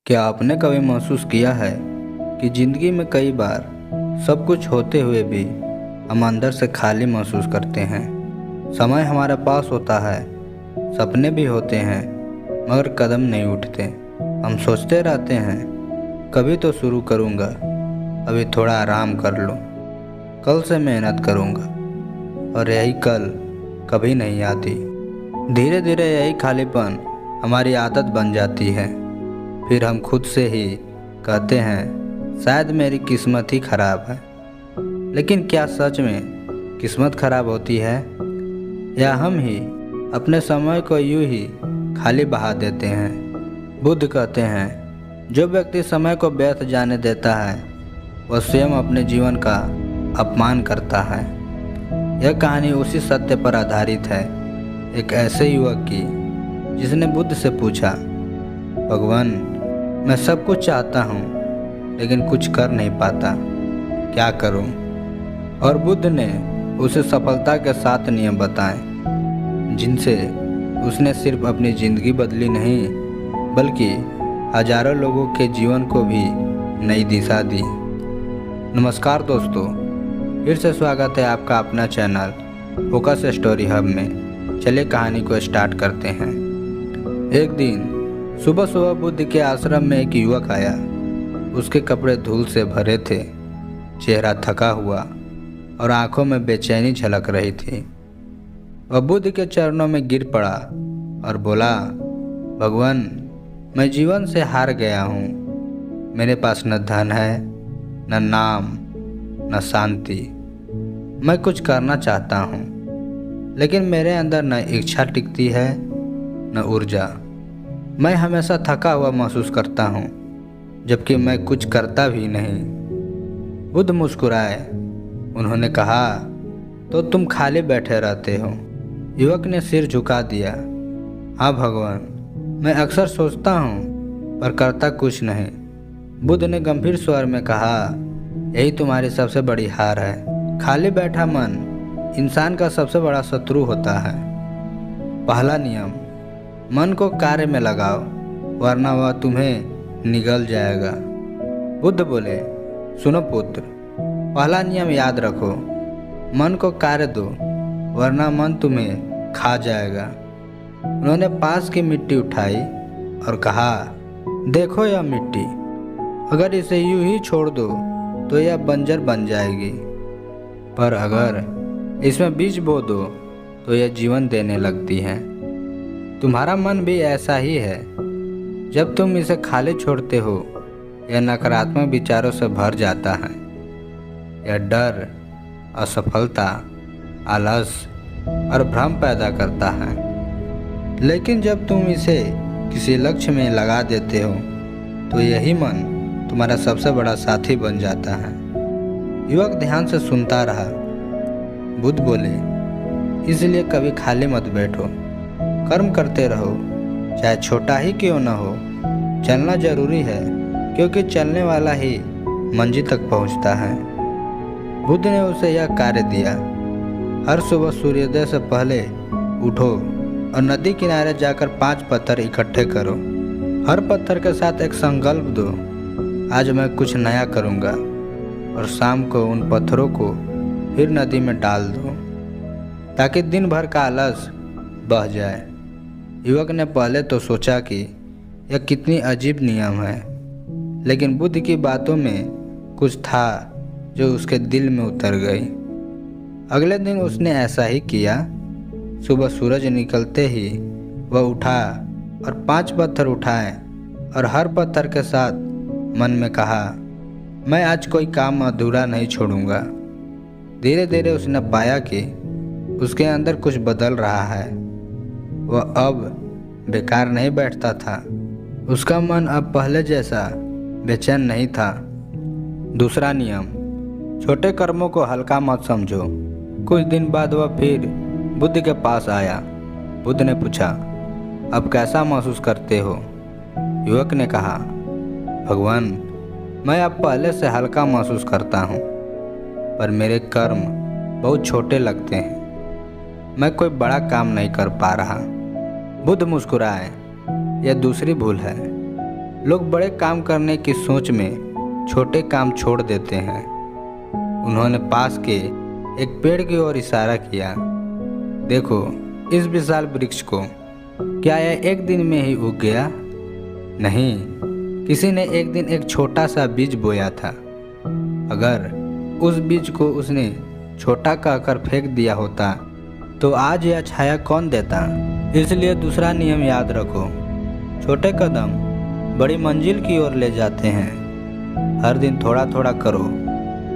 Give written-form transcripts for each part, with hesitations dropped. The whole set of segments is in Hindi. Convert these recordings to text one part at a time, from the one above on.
क्या आपने कभी महसूस किया है कि ज़िंदगी में कई बार सब कुछ होते हुए भी हम अंदर से खाली महसूस करते हैं। समय हमारे पास होता है, सपने भी होते हैं, मगर कदम नहीं उठते। हम सोचते रहते हैं कभी तो शुरू करूँगा, अभी थोड़ा आराम कर लूँ, कल से मेहनत करूँगा, और यही कल कभी नहीं आती। धीरे धीरे यही खालीपन हमारी आदत बन जाती है। फिर हम खुद से ही कहते हैं शायद मेरी किस्मत ही खराब है। लेकिन क्या सच में किस्मत खराब होती है, या हम ही अपने समय को यूं ही खाली बहा देते हैं? बुद्ध कहते हैं जो व्यक्ति समय को व्यर्थ जाने देता है वह स्वयं अपने जीवन का अपमान करता है। यह कहानी उसी सत्य पर आधारित है, एक ऐसे युवक की जिसने बुद्ध से पूछा, भगवान मैं सब कुछ चाहता हूँ लेकिन कुछ कर नहीं पाता, क्या करूँ? और बुद्ध ने उसे सफलता के 7 नियम बताए, जिनसे उसने सिर्फ अपनी ज़िंदगी बदली नहीं बल्कि हजारों लोगों के जीवन को भी नई दिशा दी। नमस्कार दोस्तों, फिर से स्वागत है आपका अपना चैनल फोकस स्टोरी हब में। चलिए कहानी को स्टार्ट करते हैं। एक दिन सुबह सुबह बुद्ध के आश्रम में एक युवक आया। उसके कपड़े धूल से भरे थे, चेहरा थका हुआ और आंखों में बेचैनी झलक रही थी। वह बुद्ध के चरणों में गिर पड़ा और बोला, भगवान मैं जीवन से हार गया हूँ। मेरे पास न धन है, न नाम, न शांति। मैं कुछ करना चाहता हूँ लेकिन मेरे अंदर न इच्छा टिकती है न ऊर्जा। मैं हमेशा थका हुआ महसूस करता हूँ जबकि मैं कुछ करता भी नहीं। बुद्ध मुस्कुराए। उन्होंने कहा, तो तुम खाली बैठे रहते हो? युवक ने सिर झुका दिया। हाँ भगवान, मैं अक्सर सोचता हूँ पर करता कुछ नहीं। बुद्ध ने गंभीर स्वर में कहा, यही तुम्हारी सबसे बड़ी हार है। खाली बैठा मन इंसान का सबसे बड़ा शत्रु होता है। पहला नियम, मन को कार्य में लगाओ वरना वह तुम्हें निगल जाएगा। बुद्ध बोले, सुनो पुत्र, पहला नियम याद रखो, मन को कार्य दो वरना मन तुम्हें खा जाएगा। उन्होंने पास की मिट्टी उठाई और कहा, देखो यह मिट्टी, अगर इसे यूं ही छोड़ दो तो यह बंजर बन जाएगी, पर अगर इसमें बीज बो दो तो यह जीवन देने लगती है। तुम्हारा मन भी ऐसा ही है। जब तुम इसे खाली छोड़ते हो यह नकारात्मक विचारों से भर जाता है। यह डर, असफलता, आलस और भ्रम पैदा करता है। लेकिन जब तुम इसे किसी लक्ष्य में लगा देते हो तो यही मन तुम्हारा सबसे बड़ा साथी बन जाता है। युवक ध्यान से सुनता रहा। बुद्ध बोले, इसलिए कभी खाली मत बैठो, कर्म करते रहो, चाहे छोटा ही क्यों न हो। चलना जरूरी है क्योंकि चलने वाला ही मंजिल तक पहुंचता है। बुद्ध ने उसे यह कार्य दिया, हर सुबह सूर्योदय से पहले उठो और नदी किनारे जाकर 5 पत्थर इकट्ठे करो। हर पत्थर के साथ एक संकल्प दो, आज मैं कुछ नया करूँगा, और शाम को उन पत्थरों को फिर नदी में डाल दो ताकि दिन भर का आलस बह जाए। युवक ने पहले तो सोचा कि यह कितनी अजीब नियम है, लेकिन बुद्ध की बातों में कुछ था जो उसके दिल में उतर गई। अगले दिन उसने ऐसा ही किया। सुबह सूरज निकलते ही वह उठा और 5 पत्थर उठाए और हर पत्थर के साथ मन में कहा, मैं आज कोई काम अधूरा नहीं छोड़ूंगा। धीरे धीरे उसने पाया कि उसके अंदर कुछ बदल रहा है। वह अब बेकार नहीं बैठता था। उसका मन अब पहले जैसा बेचैन नहीं था। दूसरा नियम, छोटे कर्मों को हल्का मत समझो। कुछ दिन बाद वह फिर बुद्ध के पास आया। बुद्ध ने पूछा, अब कैसा महसूस करते हो? युवक ने कहा, भगवान मैं अब पहले से हल्का महसूस करता हूँ, पर मेरे कर्म बहुत छोटे लगते हैं। मैं कोई बड़ा काम नहीं कर पा रहा। बुद्ध मुस्कुराए, यह दूसरी भूल है। लोग बड़े काम करने की सोच में छोटे काम छोड़ देते हैं। उन्होंने पास के एक पेड़ की ओर इशारा किया। देखो इस विशाल वृक्ष को, क्या यह एक दिन में ही उग गया? नहीं, किसी ने एक दिन एक छोटा सा बीज बोया था। अगर उस बीज को उसने छोटा कहकर फेंक दिया होता तो आज यह छाया कौन देता? इसलिए दूसरा नियम याद रखो, छोटे कदम बड़ी मंजिल की ओर ले जाते हैं। हर दिन थोड़ा थोड़ा करो,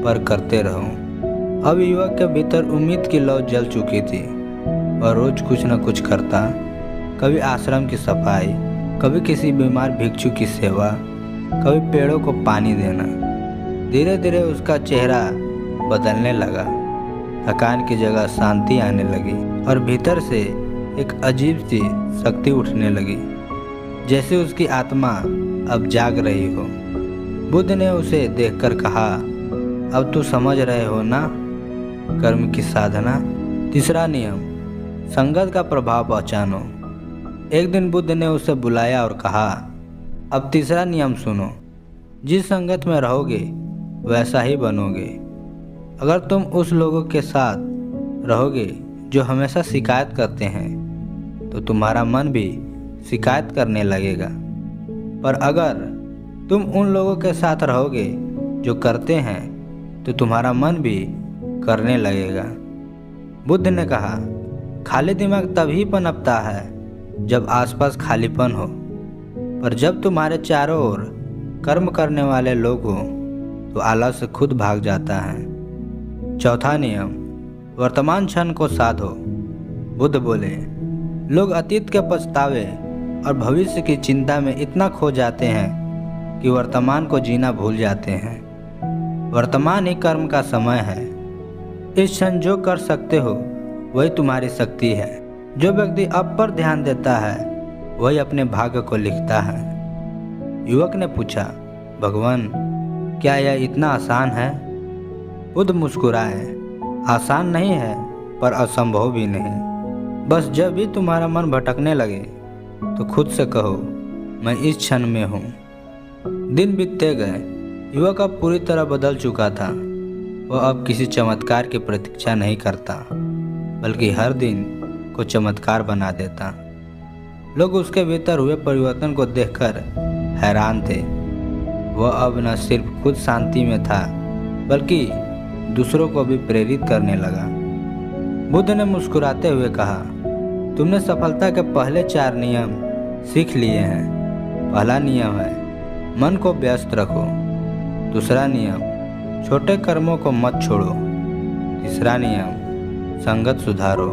पर करते रहो। अब युवक के भीतर उम्मीद की लौ जल चुकी थी। वह रोज कुछ न कुछ करता, कभी आश्रम की सफाई, कभी किसी बीमार भिक्षु की सेवा, कभी पेड़ों को पानी देना। धीरे धीरे उसका चेहरा बदलने लगा। थकान की जगह शांति आने लगी और भीतर से एक अजीब सी शक्ति उठने लगी, जैसे उसकी आत्मा अब जाग रही हो। बुद्ध ने उसे देखकर कहा, अब तू समझ रहे हो ना कर्म की साधना। तीसरा नियम, संगत का प्रभाव पहचानो। एक दिन बुद्ध ने उसे बुलाया और कहा, अब तीसरा नियम सुनो। जिस संगत में रहोगे वैसा ही बनोगे। अगर तुम उस लोगों के साथ रहोगे जो हमेशा शिकायत करते हैं तो तुम्हारा मन भी शिकायत करने लगेगा। पर अगर तुम उन लोगों के साथ रहोगे जो करते हैं तो तुम्हारा मन भी करने लगेगा। बुद्ध ने कहा, खाली दिमाग तभी पनपता है जब आसपास खालीपन हो, पर जब तुम्हारे चारों ओर कर्म करने वाले लोग हों तो आलस से खुद भाग जाता है। चौथा नियम, वर्तमान क्षण को साधो। बुद्ध बोले, लोग अतीत के पछतावे और भविष्य की चिंता में इतना खो जाते हैं कि वर्तमान को जीना भूल जाते हैं। वर्तमान ही कर्म का समय है। इस क्षण जो कर सकते हो वही तुम्हारी शक्ति है। जो व्यक्ति अब पर ध्यान देता है वही अपने भाग्य को लिखता है। युवक ने पूछा, भगवान क्या यह इतना आसान है? बुद्ध मुस्कुराए, आसान नहीं है पर असंभव भी नहीं। बस जब भी तुम्हारा मन भटकने लगे तो खुद से कहो, मैं इस क्षण में हूँ। दिन बीतते गए। युवक अब पूरी तरह बदल चुका था। वह अब किसी चमत्कार की प्रतीक्षा नहीं करता, बल्कि हर दिन को चमत्कार बना देता। लोग उसके भीतर हुए परिवर्तन को देखकर हैरान थे। वह अब न सिर्फ खुद शांति में था, बल्कि दूसरों को भी प्रेरित करने लगा। बुद्ध ने मुस्कुराते हुए कहा, तुमने सफलता के पहले 4 नियम सीख लिए हैं। पहला नियम है मन को व्यस्त रखो। दूसरा नियम, छोटे कर्मों को मत छोड़ो। तीसरा नियम, संगत सुधारो।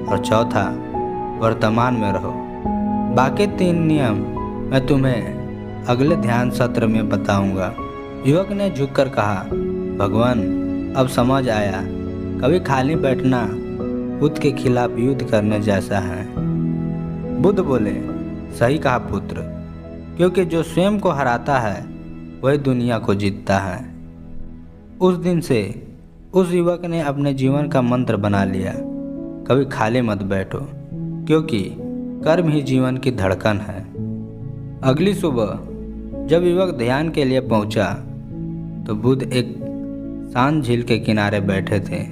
और चौथा, वर्तमान में रहो। बाकी 3 नियम मैं तुम्हें अगले ध्यान सत्र में बताऊंगा। युवक ने झुककर कहा, भगवान अब समझ आया, कभी खाली बैठना खुद के खिलाफ युद्ध करने जैसा है। बुद्ध बोले, सही कहा पुत्र, क्योंकि जो स्वयं को हराता है वही दुनिया को जीतता है। उस दिन से उस युवक ने अपने जीवन का मंत्र बना लिया, कभी खाली मत बैठो, क्योंकि कर्म ही जीवन की धड़कन है। अगली सुबह जब युवक ध्यान के लिए पहुंचा तो बुद्ध एक शांत झील के किनारे बैठे थे।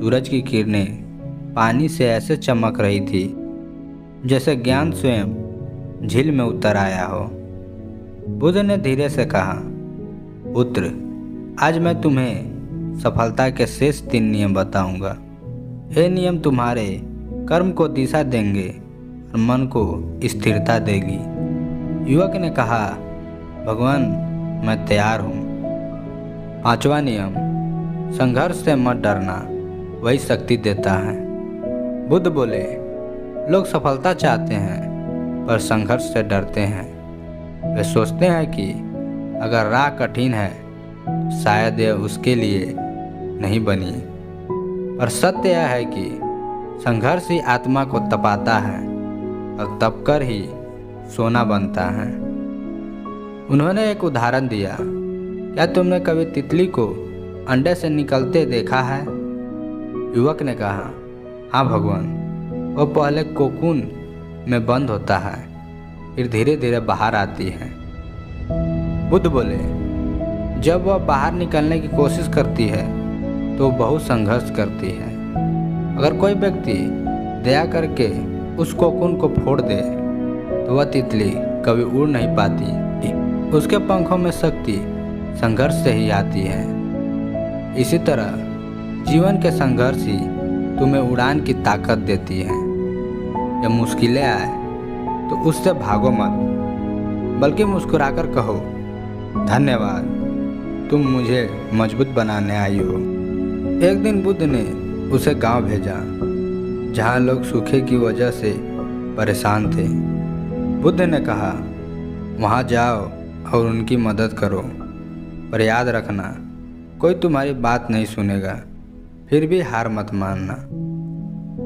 सूरज की किरणें पानी से ऐसे चमक रही थी जैसे ज्ञान स्वयं झील में उतर आया हो। बुद्ध ने धीरे से कहा, पुत्र आज मैं तुम्हें सफलता के शेष 3 नियम बताऊंगा। ये नियम तुम्हारे कर्म को दिशा देंगे और मन को स्थिरता देगी। युवक ने कहा, भगवान मैं तैयार हूँ। 5वां नियम, संघर्ष से मत डरना, वही शक्ति देता है। बुद्ध बोले, लोग सफलता चाहते हैं पर संघर्ष से डरते हैं। वे सोचते हैं कि अगर राह कठिन है तो शायद यह उसके लिए नहीं बनी। पर सत्य यह है कि संघर्ष ही आत्मा को तपाता है और तपकर ही सोना बनता है। उन्होंने एक उदाहरण दिया, क्या तुमने कभी तितली को अंडे से निकलते देखा है? युवक ने कहा, हाँ भगवान, वो पहले कोकून में बंद होता है, फिर धीरे धीरे बाहर आती है। बुद्ध बोले, जब वह बाहर निकलने की कोशिश करती है तो बहुत संघर्ष करती है। अगर कोई व्यक्ति दया करके उस कोकून को फोड़ दे तो वह तितली कभी उड़ नहीं पाती। उसके पंखों में शक्ति संघर्ष से ही आती है। इसी तरह जीवन के संघर्ष ही तुम्हें उड़ान की ताकत देती है। जब मुश्किलें आए तो उससे भागो मत, बल्कि मुस्कुराकर कहो, धन्यवाद, तुम मुझे मजबूत बनाने आई हो। एक दिन बुद्ध ने उसे गांव भेजा जहां लोग सूखे की वजह से परेशान थे। बुद्ध ने कहा, वहां जाओ और उनकी मदद करो, पर याद रखना कोई तुम्हारी बात नहीं सुनेगा, फिर भी हार मत मानना।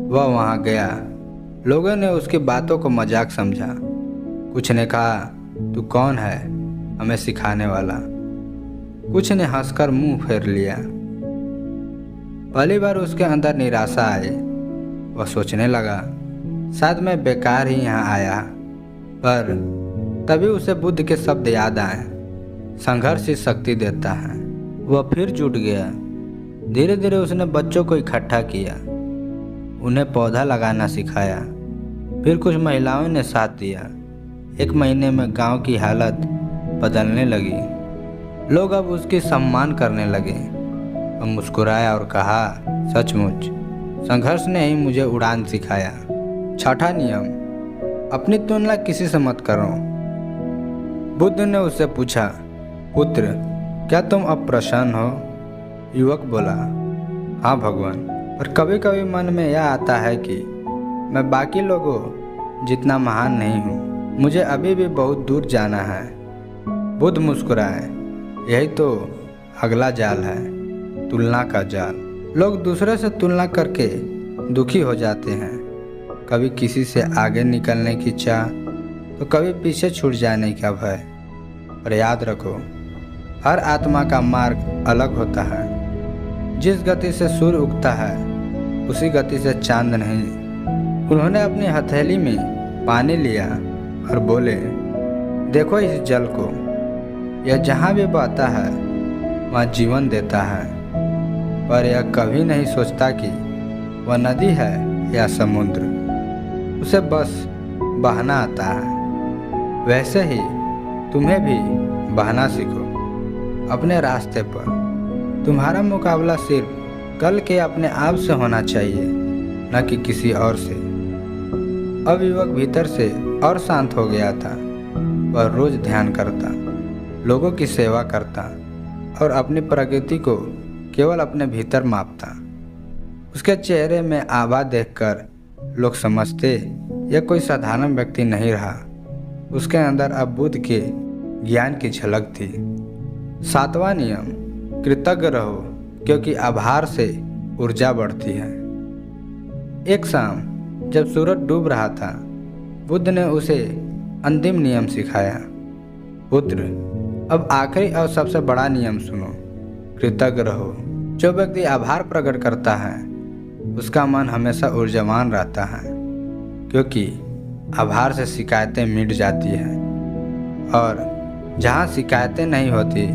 वह वहां गया। लोगों ने उसकी बातों को मजाक समझा। कुछ ने कहा, तू कौन है हमें सिखाने वाला। कुछ ने हंसकर मुंह फेर लिया। पहली बार उसके अंदर निराशा आई। वह सोचने लगा, शायद मैं बेकार ही यहाँ आया। पर तभी उसे बुद्ध के शब्द याद आए, संघर्ष ही शक्ति देता है। वह फिर जुट गया। धीरे धीरे उसने बच्चों को इकट्ठा किया, उन्हें पौधा लगाना सिखाया। फिर कुछ महिलाओं ने साथ दिया। 1 महीने में गांव की हालत बदलने लगी। लोग अब उसकी सम्मान करने लगे। वह मुस्कुराया और कहा, सचमुच संघर्ष ने ही मुझे उड़ान सिखाया। छठा नियम, अपनी तुलना किसी से मत करो। बुद्ध ने उससे पूछा, पुत्र, क्या तुम अब प्रसन्न हो? युवक बोला, हाँ भगवान, पर कभी कभी मन में यह आता है कि मैं बाकी लोगों जितना महान नहीं हूँ। मुझे अभी भी बहुत दूर जाना है। बुद्ध मुस्कुराए, यही तो अगला जाल है, तुलना का जाल। लोग दूसरे से तुलना करके दुखी हो जाते हैं। कभी किसी से आगे निकलने की चाह तो कभी पीछे छूट जाने का भय। पर याद रखो, हर आत्मा का मार्ग अलग होता है। जिस गति से सूर्य उगता है उसी गति से चांद नहीं। उन्होंने अपनी हथेली में पानी लिया और बोले, देखो इस जल को, यह जहाँ भी बहता है वहाँ जीवन देता है। पर यह कभी नहीं सोचता कि वह नदी है या समुद्र, उसे बस बहना आता है। वैसे ही तुम्हें भी बहना सीखो अपने रास्ते पर। तुम्हारा मुकाबला सिर्फ कल के अपने आप से होना चाहिए, न कि किसी और से। अब युवक भीतर से और शांत हो गया था। वह रोज ध्यान करता, लोगों की सेवा करता और अपनी प्रगति को केवल अपने भीतर मापता। उसके चेहरे में आभा देखकर लोग समझते यह कोई साधारण व्यक्ति नहीं रहा। उसके अंदर अब बुद्ध के ज्ञान की झलक थी। 7वां नियम, कृतज्ञ रहो, क्योंकि आभार से ऊर्जा बढ़ती है। एक शाम जब सूरज डूब रहा था, बुद्ध ने उसे अंतिम नियम सिखाया। पुत्र, अब आखिरी और सबसे बड़ा नियम सुनो, कृतज्ञ रहो। जो व्यक्ति आभार प्रकट करता है उसका मन हमेशा ऊर्जावान रहता है, क्योंकि आभार से शिकायतें मिट जाती हैं और जहाँ शिकायतें नहीं होती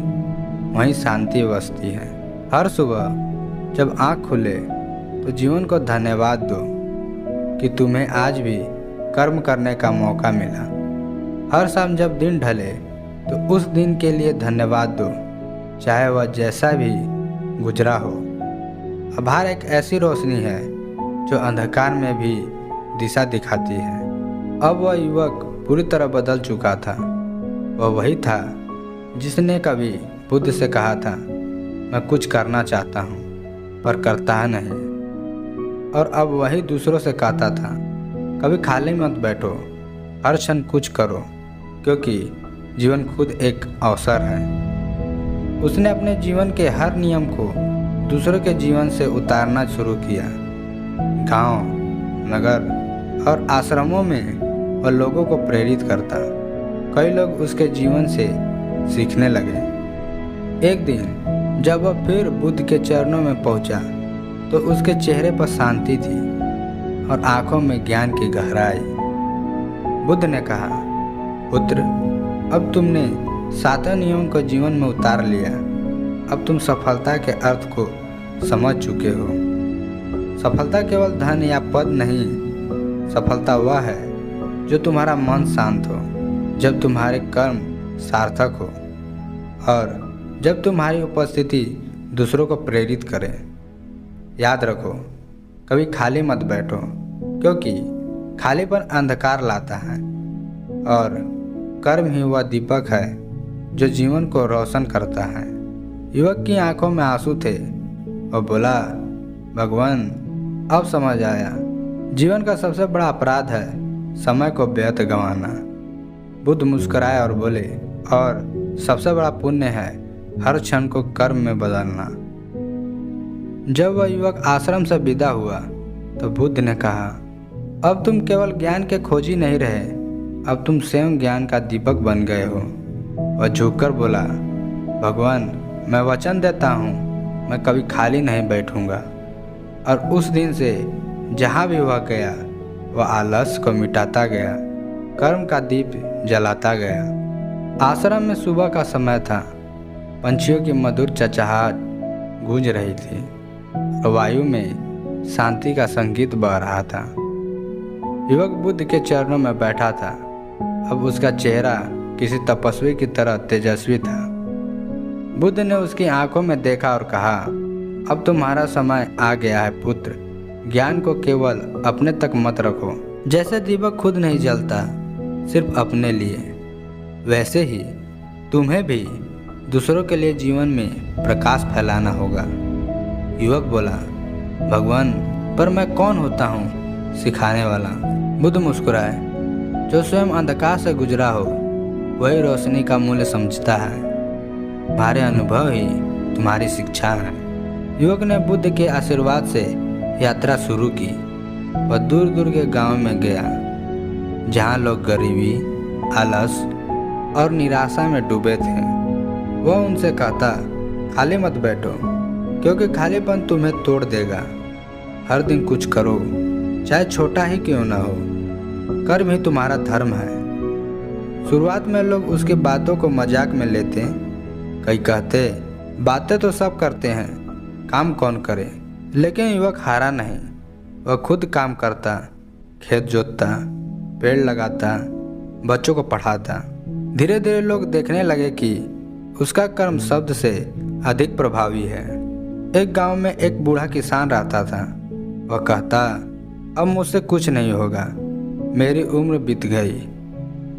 वहीं शांति बसती है। हर सुबह जब आँख खुले तो जीवन को धन्यवाद दो कि तुम्हें आज भी कर्म करने का मौका मिला। हर शाम जब दिन ढले तो उस दिन के लिए धन्यवाद दो, चाहे वह जैसा भी गुजरा हो। आभार एक ऐसी रोशनी है जो अंधकार में भी दिशा दिखाती है। अब वह युवक पूरी तरह बदल चुका था। वह वही था जिसने कभी बुद्ध से कहा था, मैं कुछ करना चाहता हूँ पर करता नहीं। और अब वही दूसरों से कहता था, कभी खाली मत बैठो, हर क्षण कुछ करो, क्योंकि जीवन खुद एक अवसर है। उसने अपने जीवन के हर नियम को दूसरों के जीवन से उतारना शुरू किया। गांव, नगर और आश्रमों में वह लोगों को प्रेरित करता। कई लोग उसके जीवन से सीखने लगे। एक दिन जब वह फिर बुद्ध के चरणों में पहुंचा तो उसके चेहरे पर शांति थी और आंखों में ज्ञान की गहराई। बुद्ध ने कहा, पुत्र, अब तुमने सातों नियम को जीवन में उतार लिया। अब तुम सफलता के अर्थ को समझ चुके हो। सफलता केवल धन या पद नहीं, सफलता वह है जो तुम्हारा मन शांत हो, जब तुम्हारे कर्म सार्थक हो और जब तुम्हारी उपस्थिति दूसरों को प्रेरित करे। याद रखो, कभी खाली मत बैठो, क्योंकि खालीपन अंधकार लाता है और कर्म ही वह दीपक है जो जीवन को रोशन करता है। युवक की आंखों में आंसू थे और बोला, भगवान, अब समझ आया, जीवन का सबसे बड़ा अपराध है समय को व्यर्थ गंवाना। बुद्ध मुस्कुराए और बोले, और सबसे बड़ा पुण्य है हर क्षण को कर्म में बदलना। जब वह युवक आश्रम से विदा हुआ तो बुद्ध ने कहा, अब तुम केवल ज्ञान के खोजी नहीं रहे, अब तुम स्वयं ज्ञान का दीपक बन गए हो। वह झुककर बोला, भगवान, मैं वचन देता हूँ, मैं कभी खाली नहीं बैठूंगा। और उस दिन से जहाँ भी वह गया, वह आलस्य को मिटाता गया, कर्म का दीप जलाता गया। आश्रम में सुबह का समय था। पंछियों की मधुर चहचहाट गूंज रही थी और वायु में शांति का संगीत बह रहा था। युवक बुद्ध के चरणों में बैठा था। अब उसका चेहरा किसी तपस्वी की तरह तेजस्वी था। बुद्ध ने उसकी आंखों में देखा और कहा, अब तुम्हारा समय आ गया है पुत्र। ज्ञान को केवल अपने तक मत रखो। जैसे दीपक खुद नहीं जलता सिर्फ अपने लिए, वैसे ही तुम्हें भी दूसरों के लिए जीवन में प्रकाश फैलाना होगा। युवक बोला, भगवान, पर मैं कौन होता हूँ सिखाने वाला? बुद्ध मुस्कुराए, जो स्वयं अंधकार से गुजरा हो वही रोशनी का मूल्य समझता है। तुम्हारे अनुभव ही तुम्हारी शिक्षा है। युवक ने बुद्ध के आशीर्वाद से यात्रा शुरू की। वह दूर दूर के गांव में गया, जहां लोग गरीबी, आलस और निराशा में डूबे थे। वह उनसे कहता, खाली मत बैठो, क्योंकि खालीपन तुम्हें तोड़ देगा। हर दिन कुछ करो, चाहे छोटा ही क्यों न हो। कर्म ही तुम्हारा धर्म है। शुरुआत में लोग उसकी बातों को मजाक में लेते। कई कहते, बातें तो सब करते हैं, काम कौन करे? लेकिन युवक हारा नहीं। वह खुद काम करता, खेत जोतता, पेड़ लगाता, बच्चों को पढ़ाता। धीरे धीरे लोग देखने लगे कि उसका कर्म शब्द से अधिक प्रभावी है। एक गांव में एक बूढ़ा किसान रहता था। वह कहता, अब मुझसे कुछ नहीं होगा, मेरी उम्र बीत गई,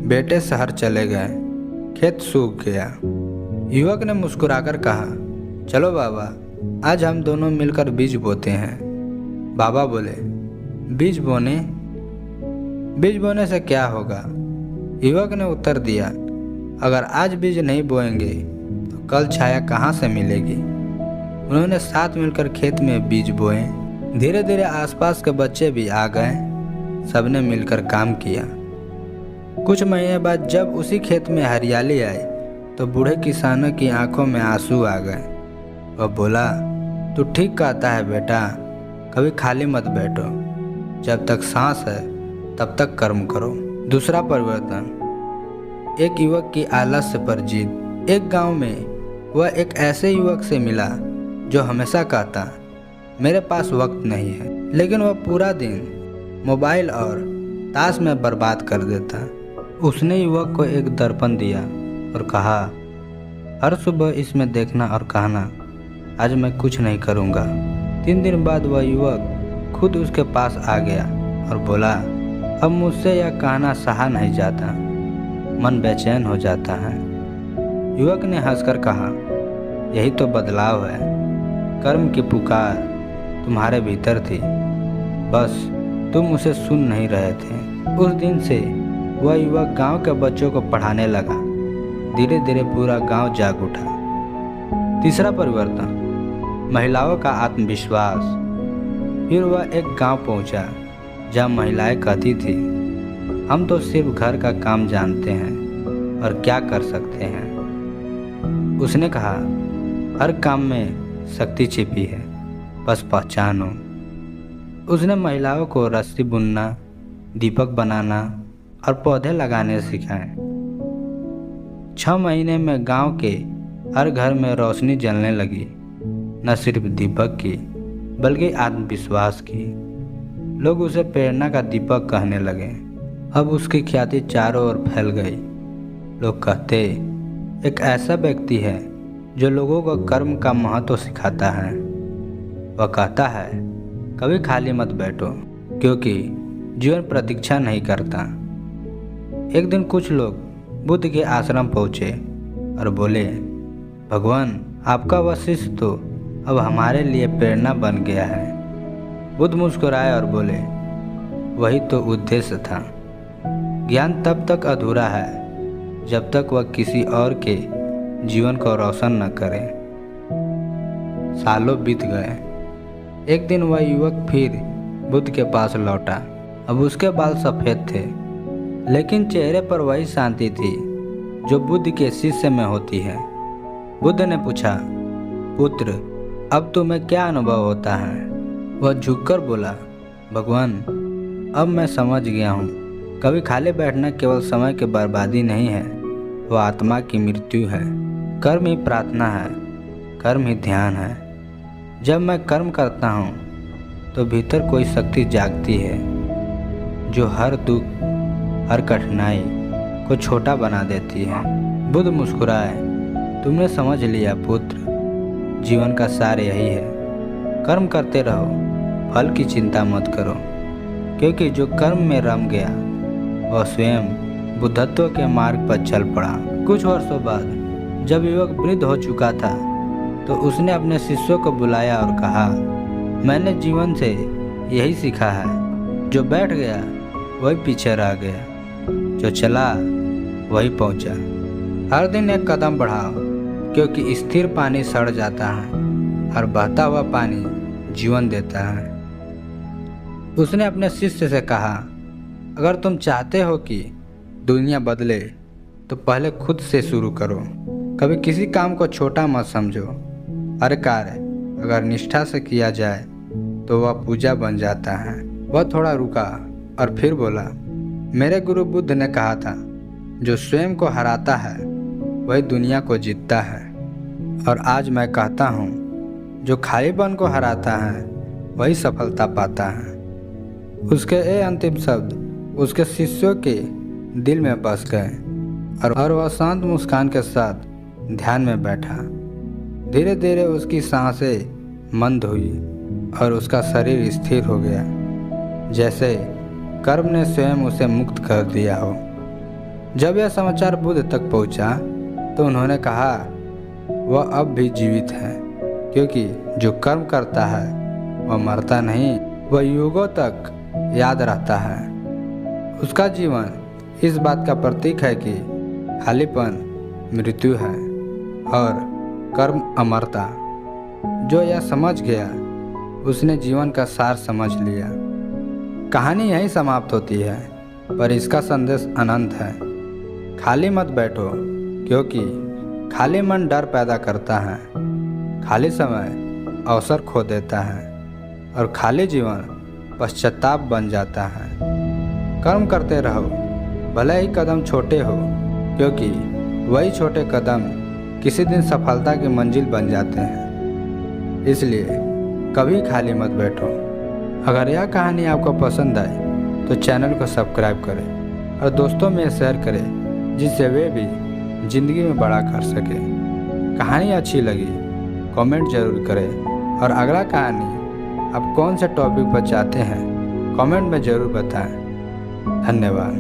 बेटे शहर चले गए, खेत सूख गया। युवक ने मुस्कुराकर कहा, चलो बाबा, आज हम दोनों मिलकर बीज बोते हैं। बाबा बोले, बीज बोने? बीज बोने से क्या होगा? युवक ने उत्तर दिया, अगर आज बीज नहीं बोएंगे तो कल छाया कहाँ से मिलेगी? उन्होंने साथ मिलकर खेत में बीज बोए। धीरे धीरे आसपास के बच्चे भी आ गए। सबने मिलकर काम किया। कुछ महीने बाद जब उसी खेत में हरियाली आई तो बूढ़े किसानों की आंखों में आंसू आ गए। वह बोला, तू ठीक कहता है बेटा, कभी खाली मत बैठो, जब तक सांस है तब तक कर्म करो। दूसरा परिवर्तन, एक युवक की आलस्य पर जीत। एक गांव में वह एक ऐसे युवक से मिला जो हमेशा कहता, मेरे पास वक्त नहीं है, लेकिन वह पूरा दिन मोबाइल और ताश में बर्बाद कर देता। उसने युवक को एक दर्पण दिया और कहा, हर सुबह इसमें देखना और कहना, आज मैं कुछ नहीं करूँगा। 3 दिन बाद वह युवक खुद उसके पास आ गया और बोला, अब मुझसे यह कहना सहा नहीं जाता, मन बेचैन हो जाता है। युवक ने हंसकर कहा, यही तो बदलाव है। कर्म की पुकार तुम्हारे भीतर थी, बस तुम उसे सुन नहीं रहे थे। उस दिन से वह युवक गांव के बच्चों को पढ़ाने लगा। धीरे धीरे पूरा गांव जाग उठा। तीसरा परिवर्तन, महिलाओं का आत्मविश्वास। फिर वह एक गांव पहुंचा जहां महिलाएं कहती थी, हम तो सिर्फ घर का काम जानते हैं और क्या कर सकते हैं। उसने कहा, हर काम में शक्ति छिपी है, बस पहचानो। उसने महिलाओं को रस्सी बुनना, दीपक बनाना और पौधे लगाने सिखाए। 6 महीने में गांव के हर घर में रोशनी जलने लगी, न सिर्फ दीपक की बल्कि आत्मविश्वास की। लोग उसे प्रेरणा का दीपक कहने लगे। अब उसकी ख्याति चारों ओर फैल गई। लोग कहते, एक ऐसा व्यक्ति है जो लोगों को कर्म का महत्व सिखाता है। वह कहता है, कभी खाली मत बैठो, क्योंकि जीवन प्रतीक्षा नहीं करता। एक दिन कुछ लोग बुद्ध के आश्रम पहुँचे और बोले, भगवान, आपका वह शिष्य तो अब हमारे लिए प्रेरणा बन गया है। बुद्ध मुस्कुराए और बोले, वही तो उद्देश्य था। ज्ञान तब तक अधूरा है जब तक वह किसी और के जीवन को रोशन न करे। सालों बीत गए। एक दिन वह युवक फिर बुद्ध के पास लौटा। अब उसके बाल सफ़ेद थे, लेकिन चेहरे पर वही शांति थी जो बुद्ध के शिष्य में होती है। बुद्ध ने पूछा, पुत्र, अब तुम्हें क्या अनुभव होता है? वह झुककर बोला, भगवान, अब मैं समझ गया हूँ। कभी खाली बैठना केवल समय की बर्बादी नहीं है, वह आत्मा की मृत्यु है। कर्म ही प्रार्थना है, कर्म ही ध्यान है। जब मैं कर्म करता हूँ तो भीतर कोई शक्ति जागती है जो हर दुख, हर कठिनाई को छोटा बना देती है। बुद्ध मुस्कुराए, तुमने समझ लिया पुत्र, जीवन का सार यही है। कर्म करते रहो, फल की चिंता मत करो, क्योंकि जो कर्म में रम गया वह स्वयं बुद्धत्व के मार्ग पर चल पड़ा। कुछ वर्षों बाद जब युवक वृद्ध हो चुका था तो उसने अपने शिष्यों को बुलाया और कहा, मैंने जीवन से यही सीखा है, जो बैठ गया वही पीछे रह गया, जो चला वही पहुंचा। हर दिन एक कदम बढ़ाओ, क्योंकि स्थिर पानी सड़ जाता है और बहता हुआ पानी जीवन देता है। उसने अपने शिष्य से कहा, अगर तुम चाहते हो कि दुनिया बदले तो पहले खुद से शुरू करो। कभी किसी काम को छोटा मत समझो। हर कार्य अगर निष्ठा से किया जाए तो वह पूजा बन जाता है। वह थोड़ा रुका और फिर बोला, मेरे गुरु बुद्ध ने कहा था, जो स्वयं को हराता है वही दुनिया को जीतता है। और आज मैं कहता हूँ, जो खालीपन को हराता है वही सफलता पाता है। उसके ये अंतिम शब्द उसके शिष्यों के दिल में बस गए और वह शांत मुस्कान के साथ ध्यान में बैठा। धीरे धीरे उसकी सांसें मंद हुई और उसका शरीर स्थिर हो गया, जैसे कर्म ने स्वयं उसे मुक्त कर दिया हो। जब यह समाचार बुद्ध तक पहुंचा तो उन्होंने कहा, वह अब भी जीवित है, क्योंकि जो कर्म करता है वह मरता नहीं, वह युगों तक याद रहता है। उसका जीवन इस बात का प्रतीक है कि खालीपन मृत्यु है और कर्म अमरता। जो यह समझ गया उसने जीवन का सार समझ लिया। कहानी यहीं समाप्त होती है, पर इसका संदेश अनंत है। खाली मत बैठो, क्योंकि खाली मन डर पैदा करता है, खाली समय अवसर खो देता है और खाली जीवन पश्चाताप बन जाता है। कर्म करते रहो, भले ही कदम छोटे हो, क्योंकि वही छोटे कदम किसी दिन सफलता की मंजिल बन जाते हैं। इसलिए कभी खाली मत बैठो। अगर यह कहानी आपको पसंद आए तो चैनल को सब्सक्राइब करें और दोस्तों में शेयर करें, जिससे वे भी ज़िंदगी में बड़ा कर सके। कहानी अच्छी लगी कमेंट ज़रूर करें और अगला कहानी आप कौन से टॉपिक पर चाहते हैं कमेंट में ज़रूर बताएं। धन्यवाद।